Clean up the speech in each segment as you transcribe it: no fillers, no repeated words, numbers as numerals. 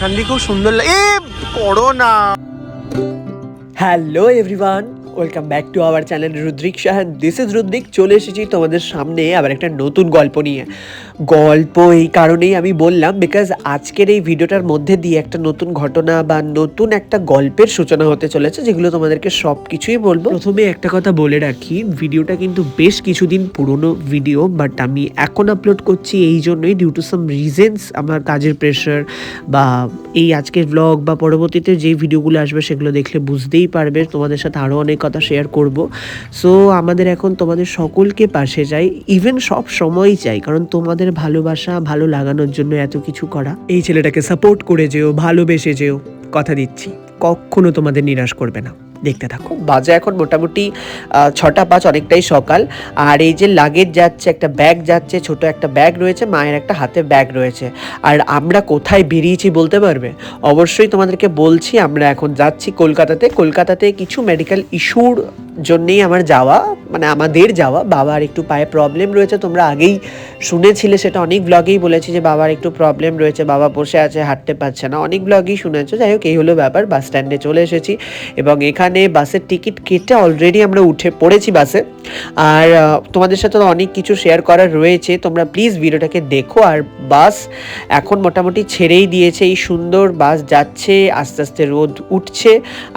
এখান দিয়ে খুব সুন্দর লাগে। করো না। Hello everyone, welcome back to our channel Rudrik Shahan. This is Rudrik. চলে এসেছি তোমাদের সামনে আবার একটা নতুন গল্প নিয়ে। গল্প এই কারণেই আমি বললাম বিকজ আজকের এই ভিডিওটার মধ্যে দিয়ে একটা নতুন ঘটনা বা নতুন একটা গল্পের সূচনা হতে চলেছে, যেগুলো তোমাদেরকে সব কিছুই বলবো। প্রথমে একটা কথা বলে রাখি, ভিডিওটা কিন্তু বেশ কিছুদিন পুরনো ভিডিও, বাট আমি এখন আপলোড করছি এই জন্যই, ডিউ টু সাম রিজনস, আমার কাজের প্রেশার বা এই আজকের ব্লগ বা পরবর্তীতে যেই ভিডিওগুলো আসবে সেগুলো দেখলে বুঝতেই পারবে। তোমাদের সাথে আরও অনেক কথা শেয়ার করব। সো আমাদের এখন তোমাদের সকলকে পাশে চাই, ইভেন সব সময়ই চাই, কারণ তোমাদের ভালোবাসা ভালো লাগানোর জন্য এত কিছু করা। এই ছেলেটাকে সাপোর্ট করে যেও, ভালোবেসে যেও, কথা দিচ্ছি কখনো তোমাদের নিরাশ করবে না। দেখতে থাকো। বাজে এখন মোটামুটি 6:05, অনেকটাই সকাল। আর এই যে লাগেজ যাচ্ছে, একটা ব্যাগ যাচ্ছে, ছোট একটা ব্যাগ রয়েছে, মায়ের একটা হাতে ব্যাগ রয়েছে। আর আমরা কোথায় বেরিয়েছি বলতে পারবে? অবশ্যই তোমাদেরকে বলছি, আমরা এখন যাচ্ছি কলকাতাতে কিছু মেডিকেল ইস্যুর জন্যেই আমার যাওয়া, মানে আমাদের যাওয়া। বাবার একটু পায়ে প্রবলেম রয়েছে, তোমরা আগেই শুনেছিলে, সেটা অনেক ব্লগেই বলেছি যে বাবার একটু প্রবলেম রয়েছে, বাবা বসে আছে, হাঁটতে পারছে না, অনেক ব্লগেই শুনেছো। যাই হোক, এই হলো ব্যাপার। বাস স্ট্যান্ডে চলে এসেছি এবং এখানে বাসের টিকিট কেটে অলরেডি আমরা উঠে পড়েছি বাসে। আর তোমাদের সাথে অনেক কিছু শেয়ার করার রয়েছে, তোমরা প্লিজ ভিডিওটাকে দেখো। আর বাস এখন মোটামুটি ছেড়েই দিয়েছে, এই সুন্দর বাস যাচ্ছে, আস্তে আস্তে রোদ উঠছে।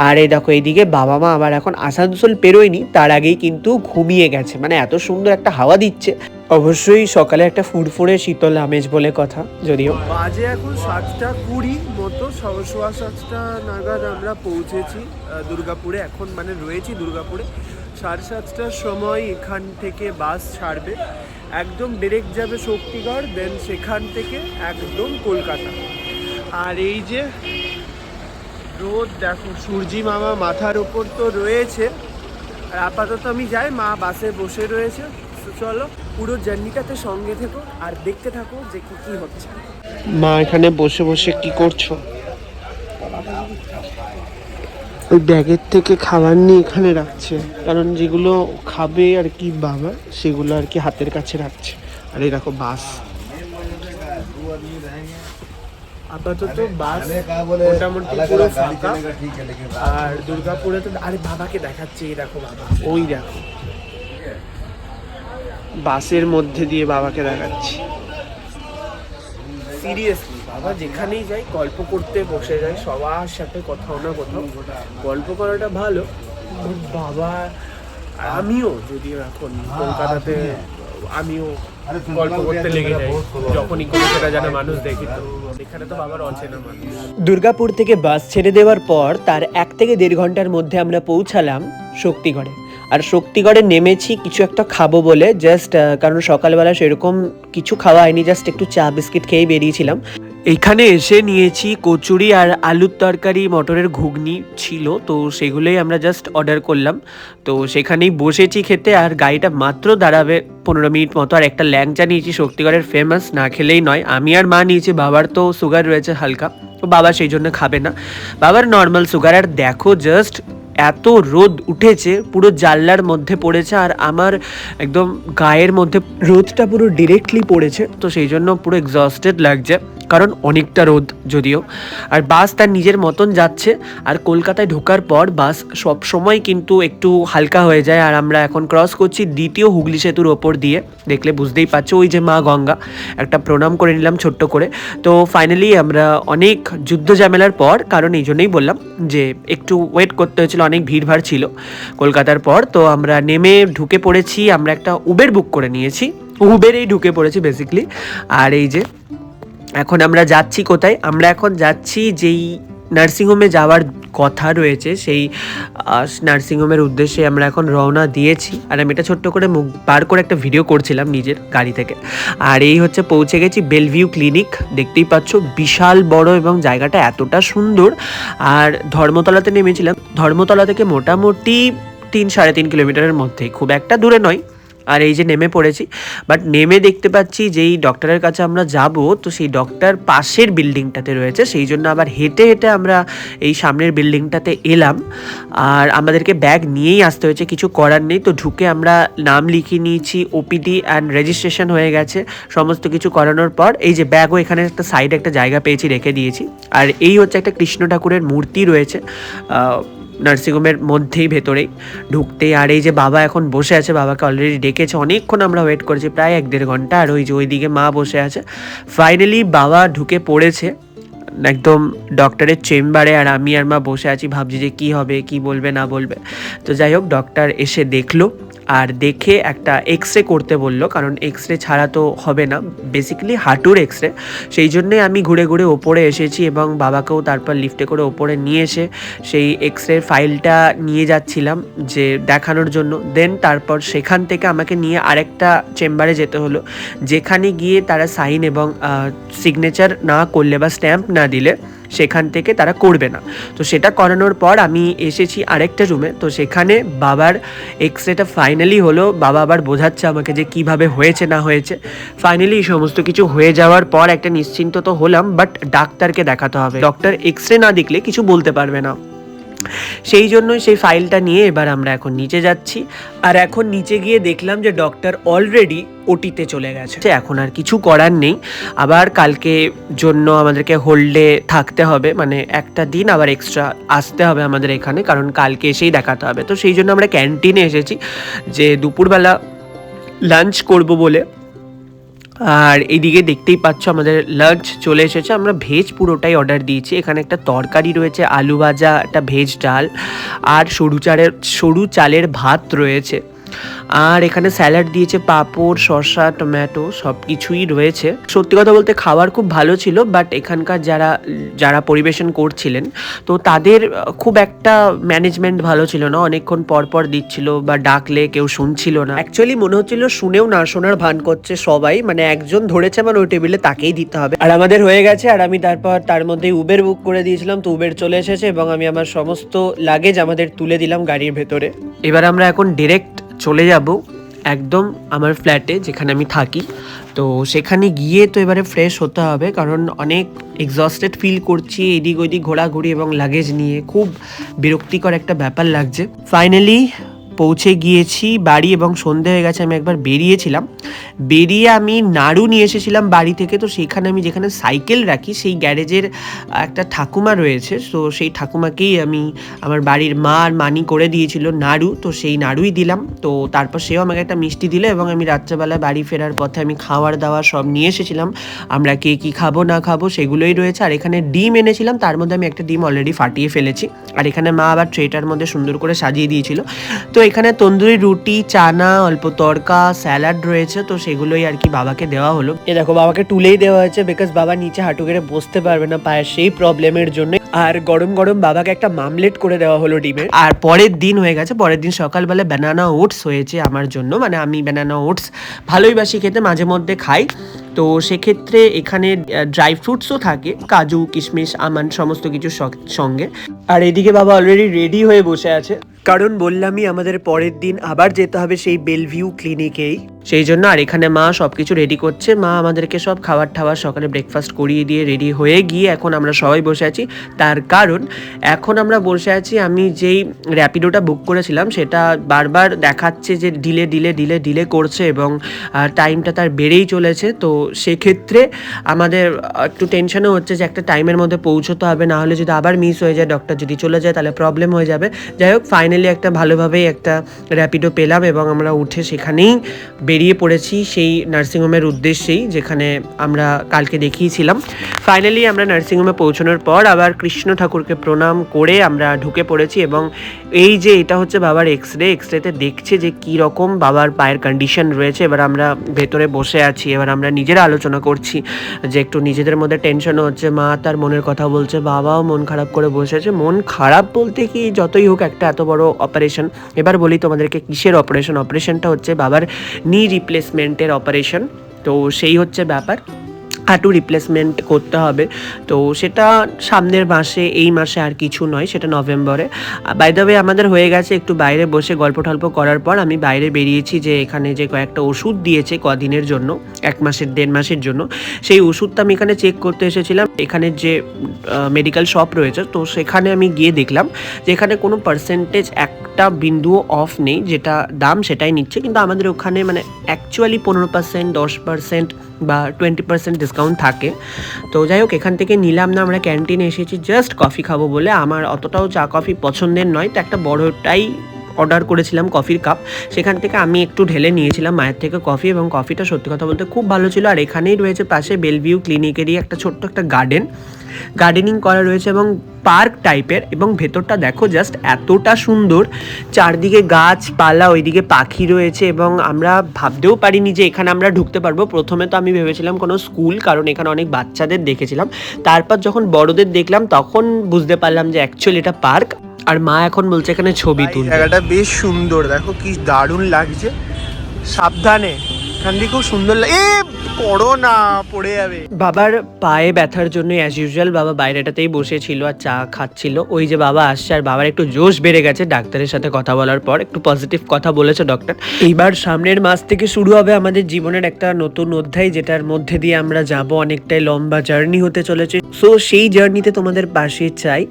আর এই দেখো, এইদিকে বাবা মা আবার এখন আসানসোল পেরোয়নি, তার আগেই কিন্তু ঘুমিয়ে গেছে, মানে এত সুন্দর একটা হাওয়া দিচ্ছে। অবশ্যই সকালে একটা ফুরফুরে শীতল আমেজ বলে কথা। যদিও বাজে এখন 7:20 মতো, 7:15 নাগাদ আমরা পৌঁছেছি দুর্গাপুরে। এখন মানে রয়েছি দুর্গাপুরে। 7:30টার সময় এখান থেকে বাস ছাড়বে, একদম ডিরেক্ট যাবে শক্তিগড়, দেন সেখান থেকে একদম কলকাতা। আর এই যে রোদ দেখো, সূর্যি মামা মাথার ওপর তো রয়েছে। আর আপাতত আমি যাই, মা বাসে বসে রয়েছে। তো চলো পুরো জার্নিটাতে সঙ্গে থেকো আর দেখতে থাকো যে কি হচ্ছে। মা এখানে বসে বসে কি করছো? ওই ব্যাগের থেকে খাবার নিয়ে এখানে রাখছে, কারণ যেগুলো খাবে আর কি বাবা, সেগুলো আর কি হাতের কাছে রাখছে। আর এই দেখো বাস, আপাতত বাস মোটামুটি পুরো ফাঁকা। আর দুর্গাপুরে তো, আরে বাবাকে দেখাচ্ছে, এই দেখো বাবা, ওই দেখো বাসের মধ্যে দিয়ে বাবাকে দেখাচ্ছি। সিরিয়াসলি বাবা যেখানেই যাই গল্প করতে বসে যায়, সবার সাথে কোথাও না কোথাও গল্প করাটা ভালো। বাবা, আমিও যদিও এখন কলকাতাতে আমিও গল্প করতে লেগে যাই যখনই কোনো সেটা জানা মানুষ দেখি। তো এখানে তো বাবার অচেনা মানুষ। দুর্গাপুর থেকে বাস ছেড়ে দেওয়ার পর তার 1 থেকে 1.5 ঘন্টার মধ্যে আমরা পৌঁছালাম শক্তিগড়ে। আর শক্তিগড়ে নেমেছি কিছু একটা খাবো বলে, জাস্ট কারণ সকালবেলা সেরকম কিছু খাওয়া হয়নি, জাস্ট একটু চা বিস্কিট খেয়ে বেরিয়েছিলাম। এইখানে এসে নিয়েছি কচুরি আর আলুর তরকারি, মটরের ঘুগনি ছিল, তো সেগুলোই আমরা জাস্ট অর্ডার করলাম। তো সেখানেই বসেছি খেতে। আর গাড়িটা মাত্র দাঁড়াবে 15 মিনিট মতো। আর একটা ল্যাংচা নিয়েছি শক্তিগড়ের ফেমাস, না খেলেই নয়। আমি আর মা নিয়েছি, বাবার তো সুগার রয়েছে হালকা, তো বাবা সেই জন্য খাবে না, বাবার নর্মাল সুগার। আর দেখো জাস্ট এত রোদ উঠেছে, পুরো জানলার মধ্যে পড়েছে, আর আমার একদম গায়ের মধ্যে রোদটা পুরো ডিরেক্টলি পড়েছে, তো সেই জন্য পুরো এক্সস্টেড লাগছে, কারণ অনেকটা রোদ যদিও। আর বাস তার নিজের মতন যাচ্ছে। আর কলকাতায় ঢোকার পর বাস সব সময় কিন্তু একটু হালকা হয়ে যায়। আর আমরা এখন ক্রস করছি দ্বিতীয় হুগলি সেতুর ওপর দিয়ে, দেখলে বুঝতেই পারছো ওই যে মা গঙ্গা, একটা প্রণাম করে নিলাম ছোট্ট করে। তো ফাইনালি আমরা অনেক যুদ্ধ ঝামেলার পর, কারণ এই জন্যই বললাম যে একটু ওয়েট করতে হয়েছিল, অনেক ভিড়ভাড় ছিল কলকাতার পর, তো আমরা নেমে ঢুকে পড়েছি। আমরা একটা উবের বুক করে নিয়েছি, উবেরেই ঢুকে পড়েছি বেসিক্যালি। আর এই যে এখন আমরা যাচ্ছি কোথায়? আমরা এখন যাচ্ছি যেই নার্সিংহোমে যাওয়ার কথা রয়েছে, সেই নার্সিংহোমের উদ্দেশ্যে আমরা এখন রওনা দিয়েছি। আর আমি এটা ছোট্ট করে মুখ বার করে একটা ভিডিও করছিলাম নিজের গাড়ি থেকে। আর এই হচ্ছে পৌঁছে গেছি বেলভিউ ক্লিনিক, দেখতেই পাচ্ছ বিশাল বড় এবং জায়গাটা এতটা সুন্দর। আর ধর্মতলাতে নেমেছিলাম, ধর্মতলা থেকে মোটামুটি 3-3.5 কিলোমিটারের মধ্যেই, খুব একটা দূরে নয়। আর এই যে নেমে পড়েছি, বাট নেমে দেখতে পাচ্ছি যেই ডক্টরের কাছে আমরা যাব, তো সেই ডক্টর পাশের বিল্ডিংটাতে রয়েছে, সেই জন্য আবার হেঁটে হেঁটে আমরা এই সামনের বিল্ডিংটাতে এলাম। আর আমাদেরকে ব্যাগ নিয়েই আসতে হয়েছে, কিছু করার নেই। তো ঢুকে আমরা নাম লিখিয়ে নিয়েছি, ওপিডি অ্যান্ড রেজিস্ট্রেশন হয়ে গেছে। সমস্ত কিছু করানোর পর এই যে ব্যাগও এখানে একটা সাইডে একটা জায়গা পেয়েছি, রেখে দিয়েছি। আর এই হচ্ছে একটা কৃষ্ণ ঠাকুরের মূর্তি রয়েছে নার্সিংহোমের মধ্যেই, ভেতরেই ঢুকতেই। আর এই যে বাবা এখন বসে আছে, বাবাকে অলরেডি ডেকেছে, অনেকক্ষণ আমরা ওয়েট করেছি, প্রায় 1-1.5 ঘন্টা। আর ওই যে ওইদিকে মা বসে আছে। ফাইনালি বাবা ঢুকে পড়েছে একদম ডক্টরের চেম্বারে, আর আমি আর মা বসে আছি, ভাবছি যে কী হবে, কি বলবে না বলবে। তো যাই হোক, ডক্টর এসে দেখলো, আর দেখে একটা এক্স রে করতে বললো, কারণ এক্স রে ছাড়া তো হবে না, বেসিক্যালি হাঁটুর এক্স রে। সেই জন্যে আমি ঘুরে ঘুরে ওপরে এসেছি এবং বাবাকেও তারপর লিফটে করে ওপরে নিয়ে এসে সেই এক্স রের ফাইলটা নিয়ে যাচ্ছিলাম যে দেখানোর জন্য। দেন তারপর সেখান থেকে আমাকে নিয়ে আরেকটা চেম্বারে যেতে হলো, যেখানে গিয়ে তারা সাইন এবং সিগনেচার না করলে বা স্ট্যাম্প না দিলে সেখান থেকে তারা করবে না। তো সেটা করানোর পর আমি এসেছি আরেকটা রুমে। তো সেখানে বাবার এক্স রেটা ফাইনালি হলো, বাবা আবার বোঝাচ্ছে আমাকে যে কিভাবে হয়েছে না হয়েছে। ফাইনালি সমস্ত কিছু হয়ে যাওয়ার পর একটা নিশ্চিন্ত তো হলাম, বাট ডাক্তারকে দেখাতে হবে, ডক্টর এক্স রে না দেখলে কিছু বলতে পারবে না। সেই জন্যই সেই ফাইলটা নিয়ে এবার আমরা এখন নিচে যাচ্ছি। আর এখন নিচে গিয়ে দেখলাম যে ডক্টর অলরেডি ওটিতে চলে গেছে, এখন আর কিছু করার নেই। আবার কালকে জন্য আমাদেরকে হোল্ডে থাকতে হবে, মানে একটা দিন আবার এক্সট্রা আসতে হবে আমাদের এখানে, কারণ কালকে এসেই দেখাতে হবে। তো সেই জন্য আমরা ক্যান্টিনে এসেছি যে দুপুরবেলা লাঞ্চ করব বলে। আর এইদিকে দেখতেই পাচ্ছ আমাদের লাঞ্চ চলে এসেছে, আমরা ভেজ পুরোটাই অর্ডার দিয়েছি। এখানে একটা তরকারি রয়েছে, আলু ভাজা, একটা ভেজ ডাল, আর সরু চালের ভাত রয়েছে। আর এখানে স্যালাড দিয়েছে, পাঁপড়, শসা, টমেটো, সব কিছুই রয়েছে। সত্যি কথা বলতে খাবার খুব ভালো ছিল, বাট এখানকার যারা পরিবেশন করছিলেন, তো তাদের খুব একটা ম্যানেজমেন্ট ভালো ছিল না, অনেকক্ষণ পর দিচ্ছিল বা ডাকলে কেউ শুনছিল না। অ্যাকচুয়ালি মনে হচ্ছিল শুনেও না শোনার ভান করছে সবাই, মানে একজন ধরেছে মানে ওই টেবিলে তাকেই দিতে হবে। আর আমাদের হয়ে গেছে, আর আমি তারপর তার মধ্যে উবের বুক করে দিয়েছিলাম, তো উবের চলে এসেছে এবং আমি আমার সমস্ত লাগেজ আমাদের তুলে দিলাম গাড়ির ভেতরে। এবার আমরা এখন ডিরেক্ট চলে যাব একদম আমার ফ্ল্যাটে যেখানে আমি থাকি। তো সেখানে গিয়ে তো এবারে ফ্রেশ হতে হবে, কারণ অনেক এক্সস্টেড ফিল করছি, এদিক ওইদিক ঘোরাঘুরি এবং লাগেজ নিয়ে খুব বিরক্তিকর একটা ব্যাপার লাগছে। ফাইনালি পৌঁছে গিয়েছি বাড়ি এবং সন্ধে হয়ে গেছে। আমি একবার বেরিয়ে আমি নাড়ু নিয়ে এসেছিলাম বাড়ি থেকে। তো সেখানে আমি যেখানে সাইকেল রাখি সেই গ্যারেজের একটা ঠাকুমা রয়েছে, তো সেই ঠাকুমাকেই আমি আমার বাড়ির মা আর মানি করে দিয়েছিল নাড়ু, তো সেই নাড়ুই দিলাম। তো তারপর সেও আমাকে একটা মিষ্টি দিল এবং আমি রাত্রেবেলা বাড়ি ফেরার পথে আমি খাওয়ার দাওয়া সব নিয়ে এসেছিলাম। আমরা কে কী খাবো না খাবো সেগুলোই রয়েছে। আর এখানে ডিম এনেছিলাম, তার মধ্যে আমি একটা ডিম অলরেডি ফাটিয়ে ফেলেছি। আর এখানে মা আবার ট্রেটার মধ্যে সুন্দর করে সাজিয়ে দিয়েছিল। তো এখানে তন্দুরি রুটি, চানা, অল্প তড়কা, স্যালাড রয়েছে, তো সেগুলোই আর কি বাবাকে দেওয়া হলো। এ দেখো বাবাকে তুলেই দেওয়া হয়েছে, বিকজ বাবা নিচে হাঁটু গেড়ে বসতে পারবে না পায়ের সেই প্রবলেমের জন্য। আর গরম গরম বাবাকে একটা মামলেট করে দেওয়া হলো ডিমের। আর পরের দিন হয়ে গেছে, পরের দিন সকালবেলা ব্যানানা ওটস হয়েছে আমার জন্য, মানে আমি ব্যানানা ওটস ভালোইবাসি খেতে, মাঝে মধ্যে খাই। তো সেক্ষেত্রে এখানে ড্রাই ফ্রুটসও থাকে, কাজু, কিশমিশ, আমন্ড সমস্ত কিছু সঙ্গে। আর এদিকে বাবা অলরেডি রেডি হয়ে বসে আছে, কারণ বললামই আমাদের পরের দিন আবার যেতে হবে সেই বেলভিউ ক্লিনিকেই, সেই জন্য। আর এখানে মা সব কিছু রেডি করছে, মা আমাদেরকে সব খাবার সকালে ব্রেকফাস্ট করিয়ে দিয়ে রেডি হয়ে গিয়ে এখন আমরা সবাই বসে আছি। তার কারণ এখন আমরা বসে আছি, আমি যেই র্যাপিডোটা বুক করেছিলাম সেটা বারবার দেখাচ্ছে যে ডিলে করছে এবং টাইমটা তার বেড়েই চলেছে। তো সেক্ষেত্রে আমাদের একটু টেনশনও হচ্ছে যে একটা টাইমের মধ্যে পৌঁছতে হবে, না হলে যদি আবার মিস হয়ে যায়, ডক্টর যদি চলে যায় তাহলে প্রবলেম হয়ে যাবে। যাই হোক, ফাইনালি একটা ভালোভাবেই একটা র্যাপিডো পেলাম এবং আমরা উঠে সেখানেই বেরিয়ে পড়েছি সেই নার্সিংহোমের উদ্দেশ্যেই, যেখানে আমরা কালকে দেখিয়েছিলাম। ফাইনালি আমরা নার্সিংহোমে পৌঁছানোর পর আবার কৃষ্ণ ঠাকুরকে প্রণাম করে আমরা ঢুকে পড়েছি এবং এই যে এটা হচ্ছে বাবার এক্সরেতে দেখছে যে কী রকম বাবার পায়ের কন্ডিশন রয়েছে। এবার আমরা ভেতরে বসে আছি, এবার আমরা নিজেরা আলোচনা করছি যে একটু নিজেদের মধ্যে টেনশনও হচ্ছে, মা তার মনের কথা বলছে, বাবাও মন খারাপ করে বসে আছে। মন খারাপ বলতে কি, যতই হোক একটা এত বড় অপারেশন। এবার বলি তোমাদেরকে কিসের অপারেশনটা হচ্ছে বাবার নি রিপ্লেসমেন্টের অপারেশন। তো সেই হচ্ছে ব্যাপার। হাঁটু রিপ্লেসমেন্ট করতে হবে। তো সেটা সামনের মাসে, এই মাসে আর কিছু নয়, সেটা নভেম্বরে। বাই দ্য ওয়ে আমাদের হয়ে গেছে। একটু বাইরে বসে গল্প টল্প করার পর আমি বাইরে বেরিয়েছি যে এখানে যে কয়েকটা ওষুধ দিয়েছে কদিনের জন্য, 1 মাসের 1.5 মাসের জন্য, সেই ওষুধটা আমি এখানে চেক করতে এসেছিলাম। এখানে যে মেডিকেল শপ রয়েছে, তো সেখানে আমি গিয়ে দেখলাম যে এখানে কোনো পার্সেন্টেজ একটা বিন্দুও অফ নেই, যেটা দাম সেটাই নিচ্ছে। কিন্তু আমাদের ওখানে মানে অ্যাকচুয়ালি 15%, 10% বা 20% ডিসকাউন্ট থাকে। তো যাই হোক, এখান থেকে নিলাম না, আমরা ক্যান্টিনে এসেছি জাস্ট কফি খাবো বলে। আমার অতটাও চা কফি পছন্দের নয়, তো একটা বড়টাই অর্ডার করেছিলাম কফির কাপ। সেখান থেকে আমি একটু ঢেলে নিয়েছিলাম মায়ের থেকে কফি, এবং কফিটা সত্যি কথা বলতে খুব ভালো ছিল। আর এখানেই রয়েছে পাশে বেলভিউ ক্লিনিকেরই একটা ছোট্ট একটা গার্ডেনিং করা রয়েছে এবং পার্ক টাইপের, এবং ভেতরটা দেখো জাস্ট এতটা সুন্দর, চারদিকে গাছপালা, ওইদিকে পাখি রয়েছে, এবং আমরা ভাবতেও পারিনি যে এখানে আমরা ঢুকতে পারবো। প্রথমে তো আমি ভেবেছিলাম কোনো স্কুল, কারণ এখানে অনেক বাচ্চাদের দেখেছিলাম। তারপর যখন বড়দের দেখলাম তখন বুঝতে পারলাম যে অ্যাকচুয়ালি এটা পার্ক। আর মা এখন বলছে এখানে ছবি তুলবে। জায়গাটা বেশ সুন্দর, দেখো কি দারুণ লাগছে। সাবধানে, এখান দিয়ে খুব সুন্দর লাগে। পড়ো না, পড়ে যাবে। বাবার পায়ে ব্যথার জন্য অ্যাজ ইউজুয়াল বাবা বাইরেটাতেই বসেছিল আর চা খাচ্ছিল। ওই যে বাবা আসছে, আর বাবার একটু জোশ বেড়ে গেছে ডাক্তারের সাথে কথা বলার পর। একটু পজিটিভ কথা বলেছে ডক্টর। এইবার সামনের মাস থেকে শুরু হবে আমাদের জীবনের একটা নতুন অধ্যায়, যেটার মধ্যে দিয়ে আমরা যাব। অনেকটাই লম্বা জার্নি হতে চলেছে। সো সেই জার্নিতে তোমাদের পাশে চাই।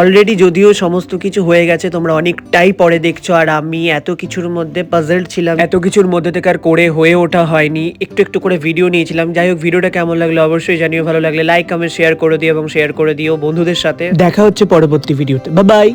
অলরেডি যদিও সমস্ত কিছু হয়ে গেছে, তোমরা অনেকটাই পরে দেখছো, আর আমি এত কিছুর মধ্যে পাজলড ছিলাম, এত কিছুর মধ্যে থেকে আর করে হয়ে ওঠা হয়নি। একটু একটু করে ভিডিও নিয়েছিলাম। যাই হোক, ভিডিওটা কেমন লাগলো অবশ্যই জানিও। ভালো লাগলে লাইক কমেন্ট শেয়ার করে দিও, এবং শেয়ার করে দিও বন্ধুদের সাথে। দেখা হচ্ছে পরবর্তী ভিডিওতে। Bye bye.